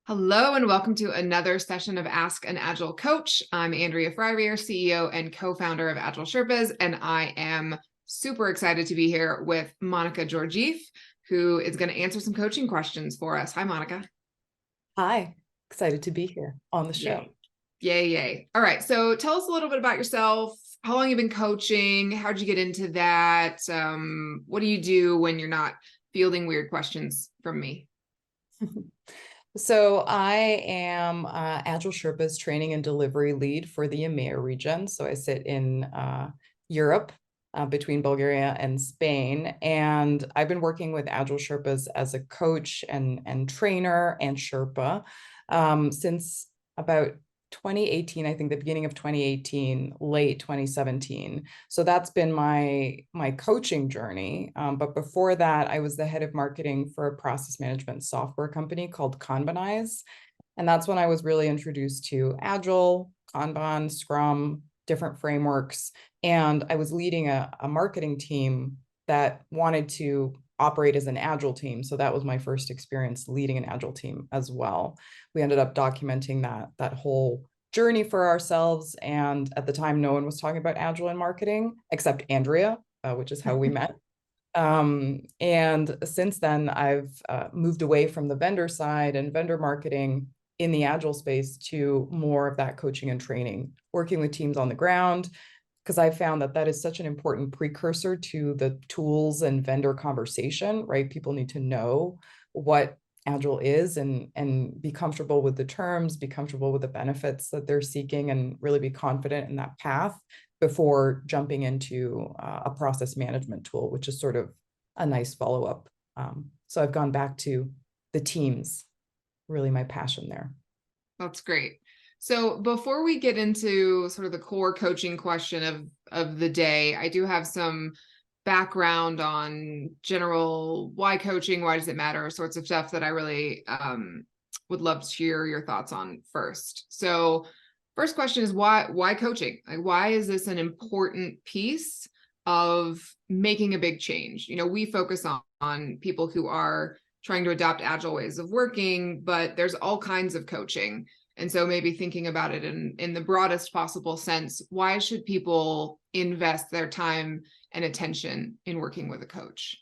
Hello and welcome to another session of Ask an Agile Coach. I'm Andrea Fryrear, CEO and co-founder of AgileSherpas, and I am super excited to be here with Monica Georgieff, who is going to answer some coaching questions for us. Hi, Monica. Hi, excited to be here on the show. Yay, yay. All right, so tell us a little bit about yourself. How long you've been coaching? How'd you get into that? What do you do when you're not fielding weird questions from me? So I am AgileSherpas training and delivery lead for the EMEA region. So I sit in Europe between Bulgaria and Spain. And I've been working with AgileSherpas as a coach and trainer and Sherpa since about 2018, I think the beginning of 2018, late 2017. So that's been my coaching journey. But before that, I was the head of marketing for a process management software company called Kanbanize. And that's when I was really introduced to Agile, Kanban, Scrum, different frameworks. And I was leading a marketing team that wanted to operate as an Agile team. So that was my first experience leading an Agile team as well. We ended up documenting that whole journey for ourselves. And at the time, no one was talking about Agile in marketing except Andrea, which is how we met. And since then, I've moved away from the vendor side and vendor marketing in the Agile space to more of that coaching and training, working with teams on the ground, because I found that that is such an important precursor to the tools and vendor conversation, right? People need to know what Agile is and be comfortable with the terms, be comfortable with the benefits that they're seeking, and really be confident in that path before jumping into a process management tool, which is sort of a nice follow-up. So I've gone back to the teams, really my passion there. That's great. So before we get into sort of the core coaching question of the day, I do have some background on general why coaching, why does it matter, sorts of stuff that I really would love to hear your thoughts on first. So first question is why coaching? Like, why is this an important piece of making a big change? You know, we focus on people who are trying to adopt agile ways of working, but there's all kinds of coaching. And so maybe thinking about it in the broadest possible sense, why should people invest their time and attention in working with a coach?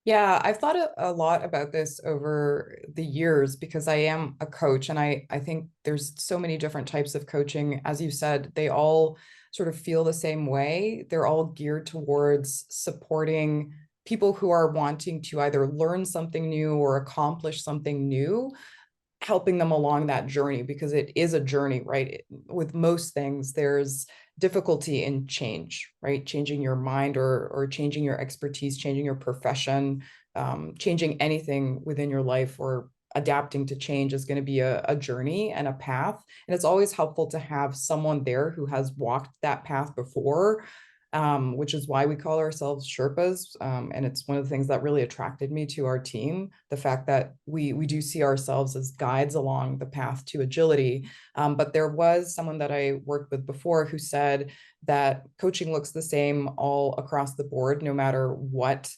Yeah, I've thought a lot about this over the years because I am a coach, and I think there's so many different types of coaching. As you said, they all sort of feel the same way. They're all geared towards supporting people who are wanting to either learn something new or accomplish something new, helping them along that journey, because it is a journey, right? With most things, there's difficulty in change, right? Changing your mind or changing your expertise, changing your profession, changing anything within your life or adapting to change is going to be a journey and a path. And it's always helpful to have someone there who has walked that path before, which is why we call ourselves Sherpas. And it's one of the things that really attracted me to our team, the fact that we do see ourselves as guides along the path to agility. But there was someone that I worked with before who said that coaching looks the same all across the board, no matter what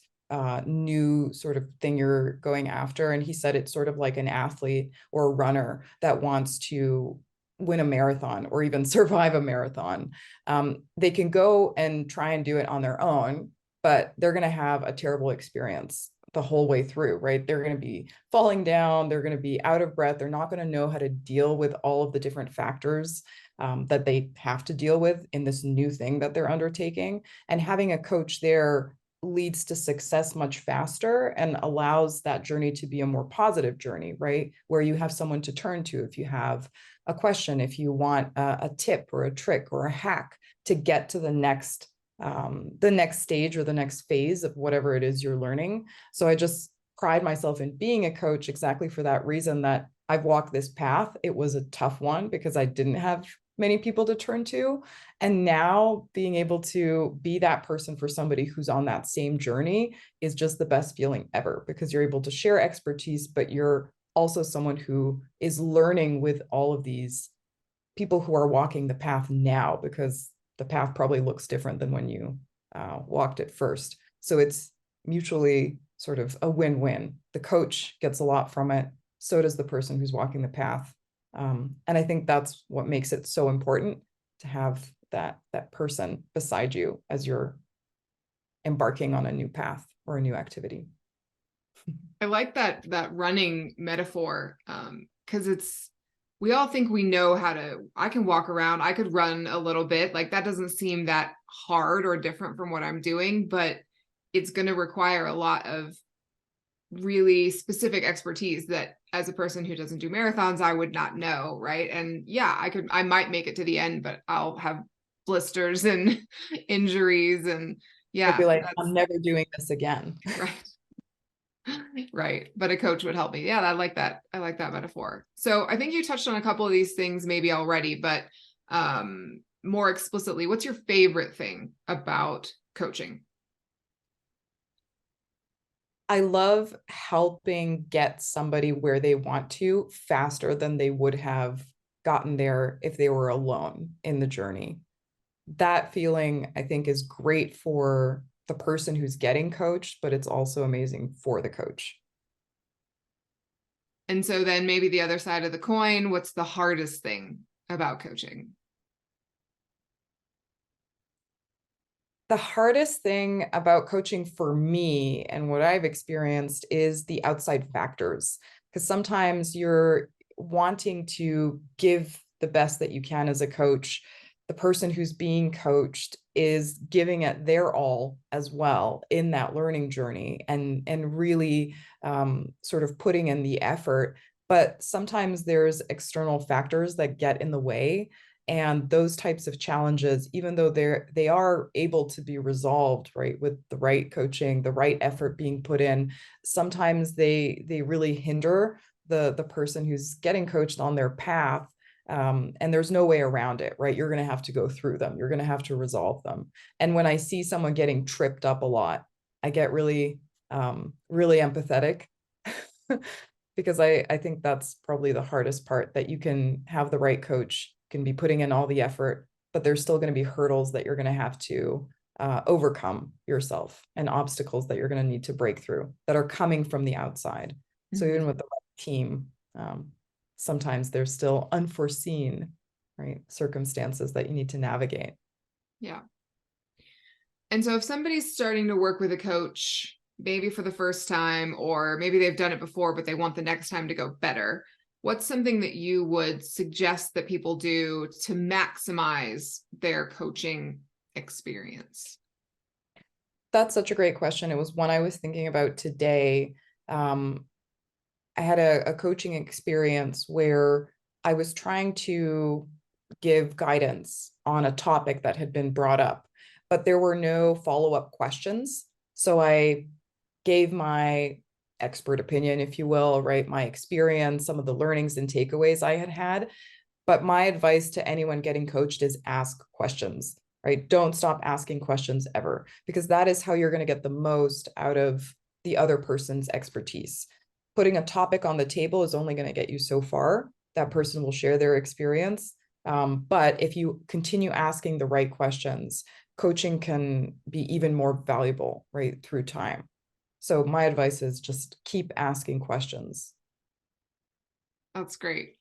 new sort of thing you're going after. And he said it's sort of like an athlete or a runner that wants to win a marathon or even survive a marathon. They can go and try and do it on their own, but they're going to have a terrible experience the whole way through, right? They're going to be falling down, they're going to be out of breath, they're not going to know how to deal with all of the different factors that they have to deal with in this new thing that they're undertaking. And having a coach there leads to success much faster and allows that journey to be a more positive journey, right? Where you have someone to turn to if you have a question, if you want a tip or a trick or a hack to get to the next stage or the next phase of whatever it is you're learning. So I just pride myself in being a coach exactly for that reason, that I've walked this path. It was a tough one because I didn't have many people to turn to. And now being able to be that person for somebody who's on that same journey is just the best feeling ever, because you're able to share expertise, but you're also someone who is learning with all of these people who are walking the path now, because the path probably looks different than when you walked it first. So it's mutually sort of a win-win. The coach gets a lot from it. so does the person who's walking the path. And I think that's what makes it so important to have that person beside you as you're embarking on a new path or a new activity. I like that running metaphor, because we all think we know how to. I can walk around, I could run a little bit, like that doesn't seem that hard or different from what I'm doing, but it's going to require a lot of really specific expertise that as a person who doesn't do marathons, I would not know, right? And yeah, I might make it to the end, but I'll have blisters and injuries, and I'd be yeah, like, that's I'm never doing this again. right. Right. But a coach would help me. Yeah, I like that. I like that metaphor. So I think you touched on a couple of these things maybe already, but more explicitly, what's your favorite thing about coaching? I love helping get somebody where they want to faster than they would have gotten there if they were alone in the journey. That feeling, I think, is great for the person who's getting coached, but it's also amazing for the coach. And so then maybe the other side of the coin, what's the hardest thing about coaching? The hardest thing about coaching for me and what I've experienced is the outside factors, because sometimes you're wanting to give the best that you can as a coach. The person who's being coached is giving it their all as well in that learning journey, and really sort of putting in the effort. But sometimes there's external factors that get in the way, and those types of challenges, even though they are able to be resolved, right, with the right coaching, the right effort being put in, sometimes they really hinder the person who's getting coached on their path. And there's no way around it, right? You're going to have to go through them. You're going to have to resolve them. And when I see someone getting tripped up a lot, I get really, really empathetic because I think that's probably the hardest part, that you can have the right coach, can be putting in all the effort, but there's still going to be hurdles that you're going to have to overcome yourself, and obstacles that you're going to need to break through that are coming from the outside. So even with the right team, sometimes there's still unforeseen, right, circumstances that you need to navigate. Yeah. And so if somebody's starting to work with a coach, maybe for the first time, or maybe they've done it before, but they want the next time to go better, what's something that you would suggest that people do to maximize their coaching experience? That's such a great question. It was one I was thinking about today. I had a coaching experience where I was trying to give guidance on a topic that had been brought up, but there were no follow-up questions. So I gave my expert opinion, if you will, right? My experience, some of the learnings and takeaways I had. But my advice to anyone getting coached is ask questions, right? Don't stop asking questions ever, because that is how you're going to get the most out of the other person's expertise. Putting a topic on the table is only going to get you so far. That person will share their experience. But if you continue asking the right questions, coaching can be even more valuable, right, through time. So my advice is just keep asking questions. That's great.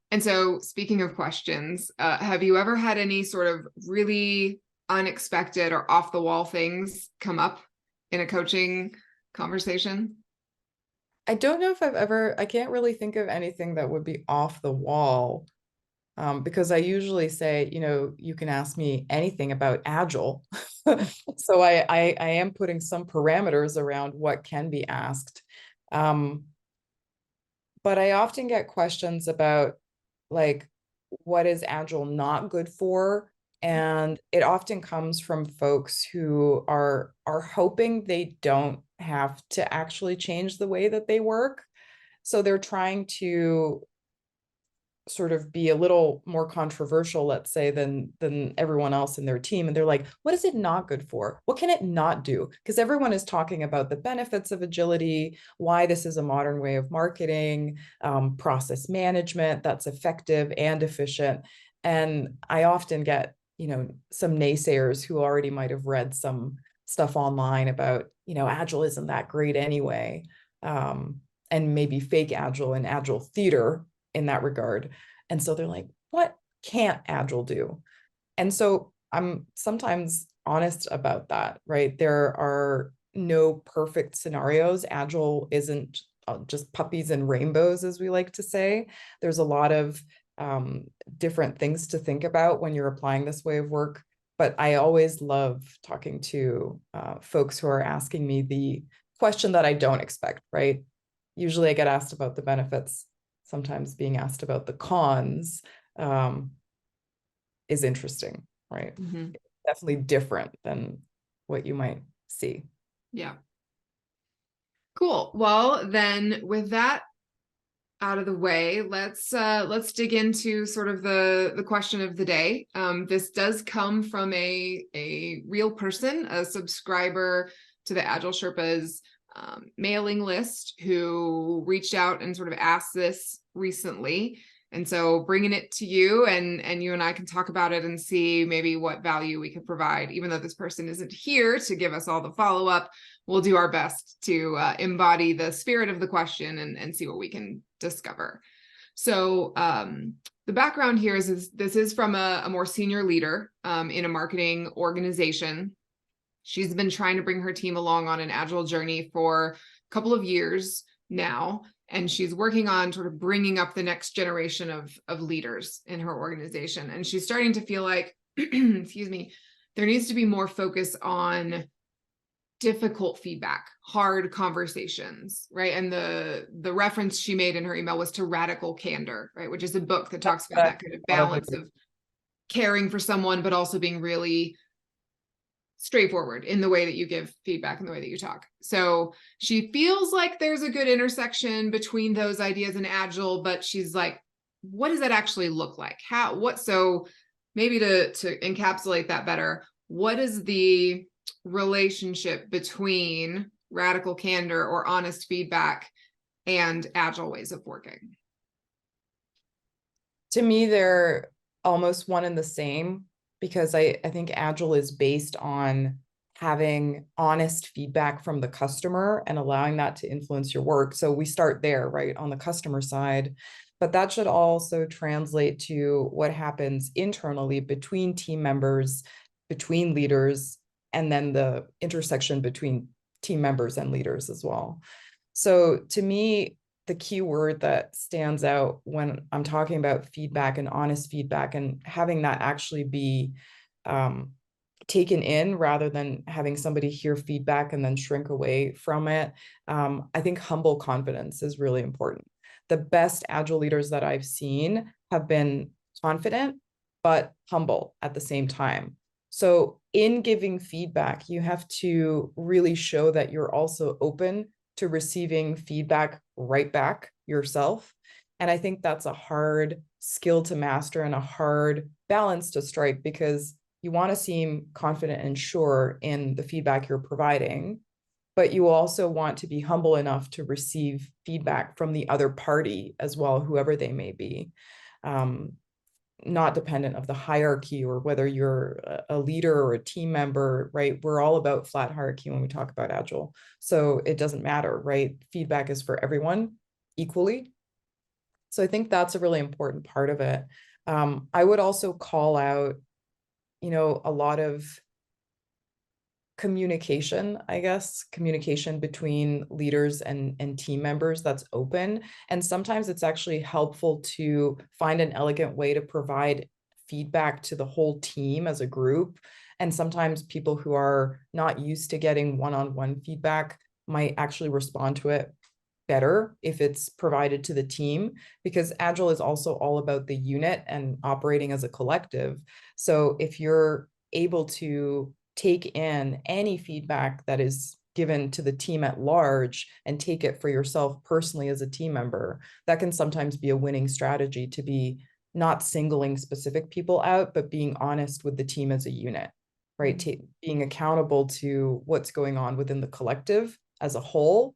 And so speaking of questions, have you ever had any sort of really unexpected or off the wall things come up in a coaching conversation? I don't know if I can't really think of anything that would be off the wall, because I usually say, you can ask me anything about Agile. So I am putting some parameters around what can be asked. But I often get questions about, like, what is Agile not good for? And it often comes from folks who are hoping they don't have to actually change the way that they work. So they're trying to sort of be a little more controversial, let's say, than everyone else in their team. And they're like, what is it not good for? What can it not do? Because everyone is talking about the benefits of agility, why this is a modern way of marketing, process management that's effective and efficient. And I often get, some naysayers who already might have read some stuff online about, Agile isn't that great anyway. and maybe fake Agile and Agile theater in that regard. And so they're like, what can't Agile do? And so I'm sometimes honest about that, right? There are no perfect scenarios. Agile isn't just puppies and rainbows, as we like to say. There's a lot of different things to think about when you're applying this way of work. But I always love talking to folks who are asking me the question that I don't expect, right? Usually I get asked about the benefits. Sometimes being asked about the cons is interesting, right? Mm-hmm. Definitely different than what you might see. Yeah. Cool. Well, then with that out of the way, let's dig into sort of the question of the day. This does come from a real person, a subscriber to the AgileSherpas mailing list, who reached out and sort of asked this recently. And so bringing it to you, and you and I can talk about it and see maybe what value we could provide. Even though this person isn't here to give us all the follow-up, we'll do our best to embody the spirit of the question and see what we can discover. So the background here is this is from a more senior leader in a marketing organization. She's been trying to bring her team along on an Agile journey for a couple of years now, and she's working on sort of bringing up the next generation of leaders in her organization. And she's starting to feel like, excuse me, there needs to be more focus on difficult feedback, hard conversations, right? And the reference she made in her email was to Radical Candor, right? Which is a book that talks about that kind of balance of caring for someone, but also being really straightforward in the way that you give feedback and the way that you talk. So she feels like there's a good intersection between those ideas and Agile, but she's like, what does that actually look like? So maybe to encapsulate that better, what is the relationship between radical candor or honest feedback and Agile ways of working? To me, they're almost one and the same, because I think Agile is based on having honest feedback from the customer and allowing that to influence your work. So we start there, right, on the customer side. But that should also translate to what happens internally between team members, between leaders, and then the intersection between team members and leaders as well. So to me, the key word that stands out when I'm talking about feedback and honest feedback, and having that actually be taken in rather than having somebody hear feedback and then shrink away from it. I think humble confidence is really important. The best Agile leaders that I've seen have been confident, but humble at the same time. So in giving feedback, you have to really show that you're also open to receiving feedback right back yourself. And I think that's a hard skill to master and a hard balance to strike, because you want to seem confident and sure in the feedback you're providing, but you also want to be humble enough to receive feedback from the other party as well, whoever they may be. Not dependent of the hierarchy or whether you're a leader or a team member, right? We're all about flat hierarchy when we talk about Agile. So it doesn't matter, right? Feedback is for everyone equally. So I think that's a really important part of it. I would also call out, a lot of communication, I guess, communication between leaders and team members that's open. And sometimes it's actually helpful to find an elegant way to provide feedback to the whole team as a group. And sometimes people who are not used to getting one-on-one feedback might actually respond to it better if it's provided to the team, because Agile is also all about the unit and operating as a collective. So if you're able to take in any feedback that is given to the team at large and take it for yourself personally as a team member, that can sometimes be a winning strategy, to be not singling specific people out, but being honest with the team as a unit, right? Being accountable to what's going on within the collective as a whole,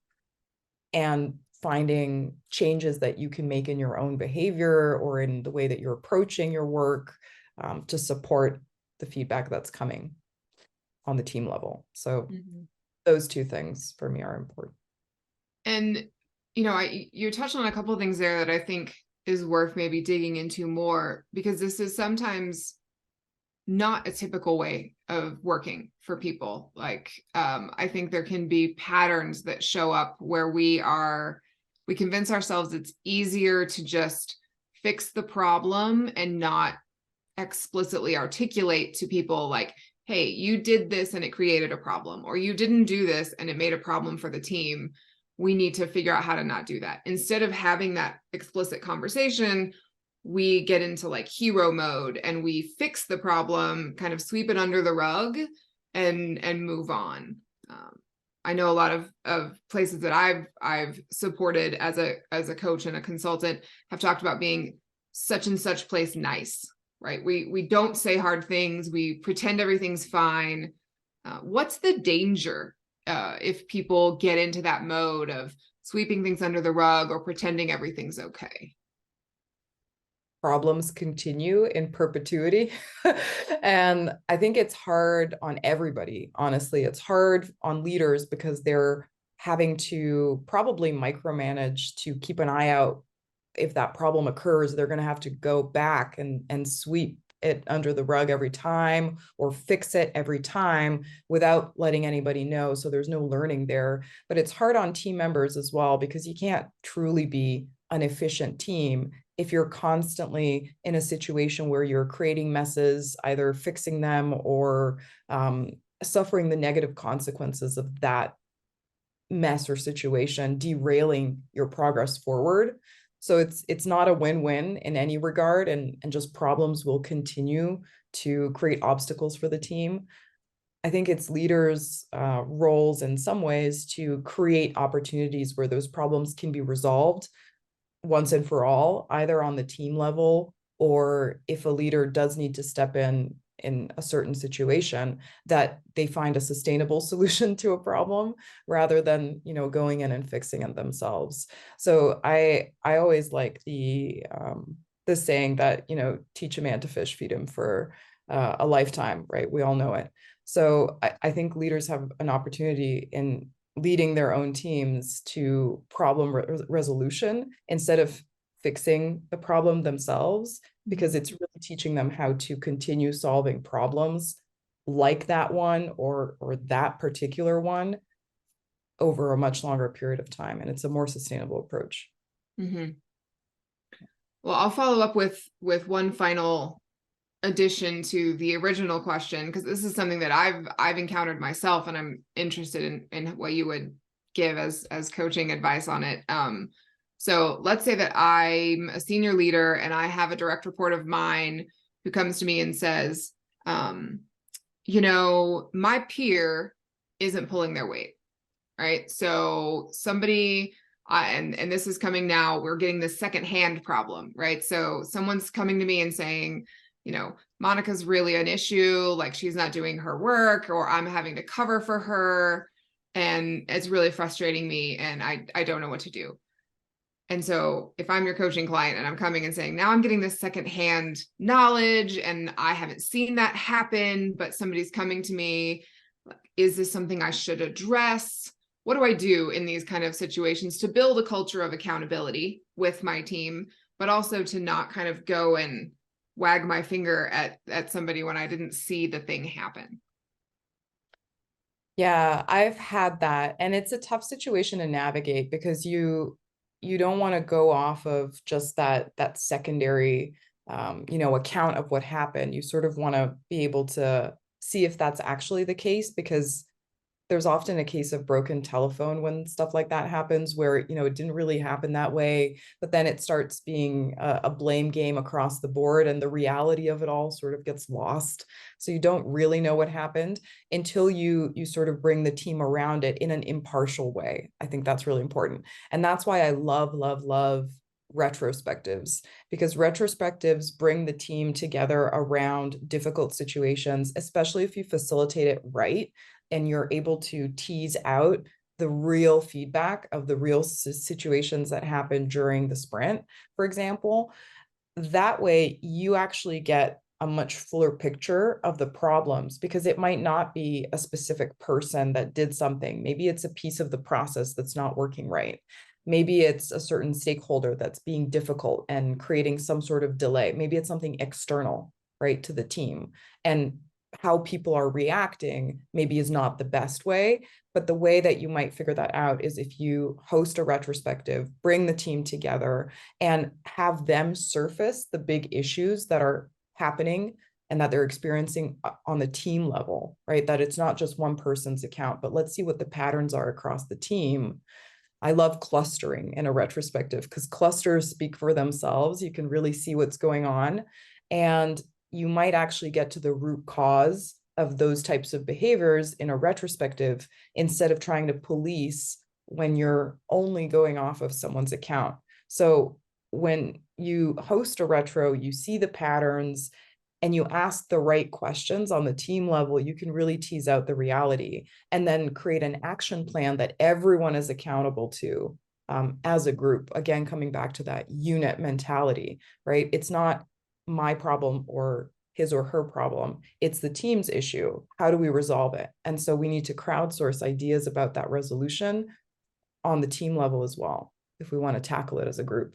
and finding changes that you can make in your own behavior or in the way that you're approaching your work to support the feedback that's coming on the team level. So those two things for me are important. And You touched on a couple of things there that I think is worth maybe digging into more, because this is sometimes not a typical way of working for people. Like, I think there can be patterns that show up where we convince ourselves it's easier to just fix the problem and not explicitly articulate to people like, hey, you did this and it created a problem, or you didn't do this and it made a problem for the team. We need to figure out how to not do that. Instead of having that explicit conversation, we get into like hero mode and we fix the problem, kind of sweep it under the rug and move on. I know a lot of places that I've supported as a coach and a consultant have talked about being such and such place nice, right? We don't say hard things. We pretend everything's fine. What's the danger if people get into that mode of sweeping things under the rug or pretending everything's okay? Problems continue in perpetuity. And I think it's hard on everybody, honestly. It's hard on leaders because they're having to probably micromanage to keep an eye out. If that problem occurs, they're going to have to go back and sweep it under the rug every time or fix it every time without letting anybody know. So there's no learning there. But it's hard on team members as well, because you can't truly be an efficient team if you're constantly in a situation where you're creating messes, either fixing them or suffering the negative consequences of that mess or situation, derailing your progress forward. So it's not a win-win in any regard, and just problems will continue to create obstacles for the team. I think it's leaders' roles in some ways to create opportunities where those problems can be resolved once and for all, either on the team level, or if a leader does need to step in a certain situation, that they find a sustainable solution to a problem rather than, going in and fixing it themselves. So I always like the saying that, teach a man to fish, feed him for a lifetime, right? We all know it. So I think leaders have an opportunity in leading their own teams to problem resolution instead of fixing the problem themselves, because it's really teaching them how to continue solving problems like that one or that particular one over a much longer period of time. And it's a more sustainable approach. Mm-hmm. Well, I'll follow up with one final addition to the original question, because this is something that I've encountered myself, and I'm interested in what you would give as coaching advice on it. So let's say that I'm a senior leader and I have a direct report of mine who comes to me and says, my peer isn't pulling their weight, right? So somebody, and this is coming now, we're getting this secondhand problem, right? So someone's coming to me and saying, Monica's really an issue, like she's not doing her work, or I'm having to cover for her, and it's really frustrating me, and I don't know what to do. And so if I'm your coaching client and I'm coming and saying, now I'm getting this secondhand knowledge and I haven't seen that happen, but somebody's coming to me, is this something I should address? What do I do in these kind of situations to build a culture of accountability with my team, but also to not kind of go and wag my finger at somebody when I didn't see the thing happen? Yeah, I've had that. And it's a tough situation to navigate because you don't want to go off of just that secondary account of what happened. You sort of want to be able to see if that's actually the case, because there's often a case of broken telephone when stuff like that happens, where, it didn't really happen that way, but then it starts being a blame game across the board, and the reality of it all sort of gets lost. So you don't really know what happened until you sort of bring the team around it in an impartial way. I think that's really important. And that's why I love retrospectives, because retrospectives bring the team together around difficult situations, especially if you facilitate it right and you're able to tease out the real feedback of the real situations that happen during the sprint, for example. That way you actually get a much fuller picture of the problems, because it might not be a specific person that did something. Maybe it's a piece of the process that's not working right. Maybe it's a certain stakeholder that's being difficult and creating some sort of delay. Maybe it's something external, right, to the team. And how people are reacting maybe is not the best way, but the way that you might figure that out is if you host a retrospective, bring the team together, and have them surface the big issues that are happening and that they're experiencing on the team level, right? That it's not just one person's account, but let's see what the patterns are across the team. I love clustering in a retrospective because clusters speak for themselves. You can really see what's going on. And you might actually get to the root cause of those types of behaviors in a retrospective instead of trying to police when you're only going off of someone's account. So when you host a retro, you see the patterns and you ask the right questions on the team level, you can really tease out the reality and then create an action plan that everyone is accountable to as a group. Again, coming back to that unit mentality, right? It's not my problem or his or her problem. It's the team's issue. How do we resolve it? And so we need to crowdsource ideas about that resolution on the team level as well, if we want to tackle it as a group.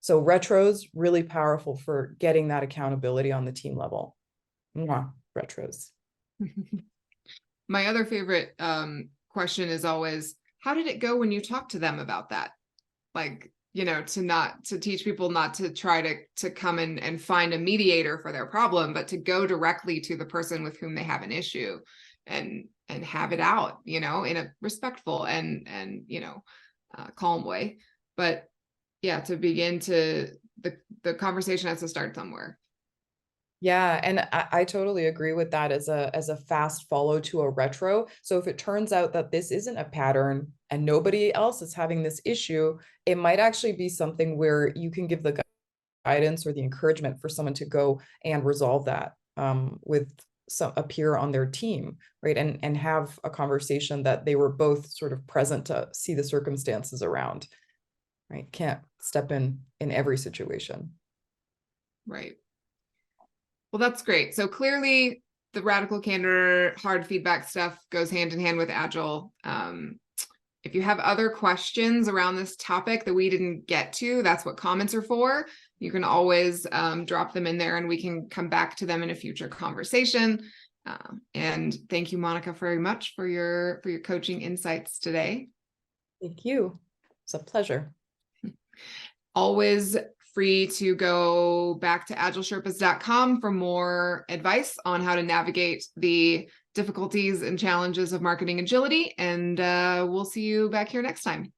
So retros, really powerful for getting that accountability on the team level. Mwah, retros. My other favorite question is always, how did it go when you talked to them about that? Like, to teach people not to try to come and find a mediator for their problem, but to go directly to the person with whom they have an issue and have it out, in a respectful and calm way. But yeah, to begin the conversation has to start somewhere. Yeah, and I totally agree with that as a fast follow to a retro. So if it turns out that this isn't a pattern and nobody else is having this issue, it might actually be something where you can give the guidance or the encouragement for someone to go and resolve that with a peer on their team, right? And have a conversation that they were both sort of present to see the circumstances around, right? Can't step in every situation. Right. Well, that's great. So clearly the radical candor, hard feedback stuff goes hand in hand with Agile. If you have other questions around this topic that we didn't get to, that's what comments are for. You can always drop them in there and we can come back to them in a future conversation. And thank you, Monica, very much for your coaching insights today. Thank you. It's a pleasure. Always free to go back to AgileSherpas.com for more advice on how to navigate the difficulties and challenges of marketing agility. And we'll see you back here next time.